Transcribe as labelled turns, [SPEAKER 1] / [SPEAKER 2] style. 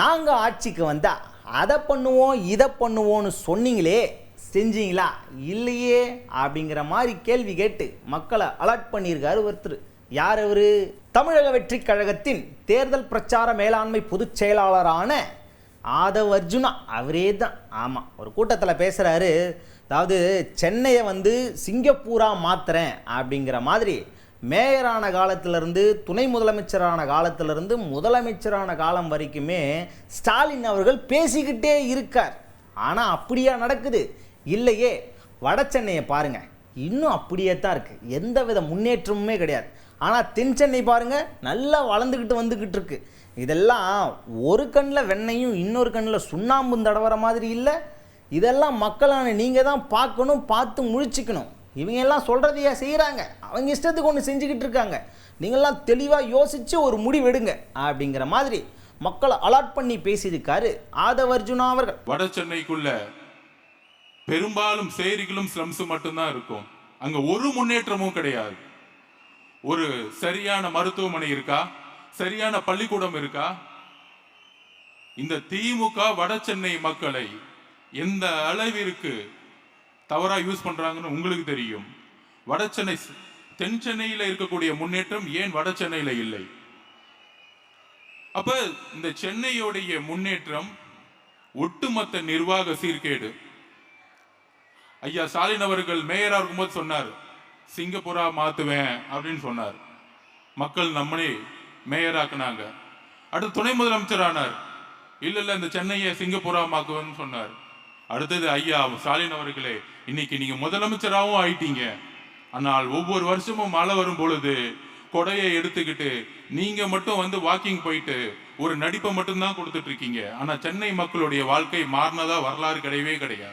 [SPEAKER 1] நாங்கள் ஆட்சிக்கு வந்தால் அதை பண்ணுவோம் இதை பண்ணுவோன்னு சொன்னீங்களே, செஞ்சீங்களா இல்லையே அப்படிங்கிற மாதிரி கேள்வி கேட்டு மக்களை அலர்ட் பண்ணியிருக்காரு ஒருத்தர். யார் அவர்? தமிழக வெற்றி கழகத்தின் தேர்தல் பிரச்சார மேலாண்மை பொதுச் செயலாளரான ஆதவ் அர்ஜுனா அவரே தான். ஆமாம், ஒரு கூட்டத்தில் பேசுகிறாரு. அதாவது சென்னையை சிங்கப்பூராக மாற்றுறேன் அப்படிங்கிற மாதிரி மேயரான காலத்திலிருந்து துணை முதலமைச்சரான காலத்திலிருந்து முதலமைச்சரான காலம் வரைக்குமே ஸ்டாலின் அவர்கள் பேசிக்கிட்டே இருக்கார். ஆனால் அப்படியா நடக்குது? இல்லையே. வட சென்னையை பாருங்கள், இன்னும் அப்படியே தான் இருக்குது, எந்த வித முன்னேற்றமுமே கிடையாது. ஆனால் தென் சென்னை பாருங்கள், நல்லா வளர்ந்துக்கிட்டு வந்துக்கிட்டு இருக்கு. இதெல்லாம் ஒரு கண்ணில் வெண்ணையும் இன்னொரு கண்ணில் சுண்ணாம்பும் தடவர மாதிரி இல்லை. இதெல்லாம் மக்களான நீங்கள் தான் பார்க்கணும், பார்த்து முழிச்சிக்கணும். இவங்க எல்லாம் சொல்கிறதையா செய்கிறாங்க, அவங்க இஷ்டத்துக்கு ஒன்று செஞ்சுக்கிட்டு இருக்காங்க. நீங்கள்லாம் தெளிவாக யோசித்து ஒரு முடிவெடுங்க அப்படிங்கிற மாதிரி மக்களை அலர்ட் பண்ணி பேசியிருக்காரு ஆதவ் அர்ஜுனா அவர்கள்.
[SPEAKER 2] வட சென்னைக்குள்ள பெரும்பாலும் சேரிகளும் ஸ்லம்ஸும் மட்டும்தான் இருக்கும். அங்க ஒரு முன்னேற்றமும் கிடையாது. ஒரு சரியான மருத்துவமனை இருக்கா? சரியான பள்ளிக்கூடம் இருக்கா? இந்த திமுக வட சென்னை மக்களை எந்த அளவிற்கு தவறா யூஸ் பண்றாங்கன்னு உங்களுக்கு தெரியும். வட சென்னை தென் சென்னையில இருக்கக்கூடிய முன்னேற்றம் ஏன் வட சென்னையில இல்லை? அப்ப இந்த சென்னையோடைய முன்னேற்றம் ஒட்டுமொத்த நிர்வாக சீர்கேடு. ஐயா ஸ்டாலின் அவர்கள் மேயரா இருக்கும்போது சொன்னார், சிங்கப்பூரா மாத்துவேன் அப்படின்னு சொன்னார். மக்கள் நம்மளே மேயராக்குனாங்க. அடுத்து துணை முதலமைச்சர் ஆனார். இல்ல இந்த சென்னையை சிங்கப்பூரா மாக்குவேன்னு சொன்னார். அடுத்தது ஐயா ஸ்டாலின் அவர்களே, இன்னைக்கு நீங்க முதலமைச்சராகவும் ஆயிட்டீங்க. ஆனால் ஒவ்வொரு வருஷமும் மழை வரும் பொழுது கொடையை எடுத்துக்கிட்டு நீங்க மட்டும் வாக்கிங் போயிட்டு ஒரு நடிப்பை மட்டும்தான் கொடுத்துட்டு இருக்கீங்க. ஆனா சென்னை மக்களுடைய வாழ்க்கை மாறினதா வரலாறு கிடையவே கிடையாது.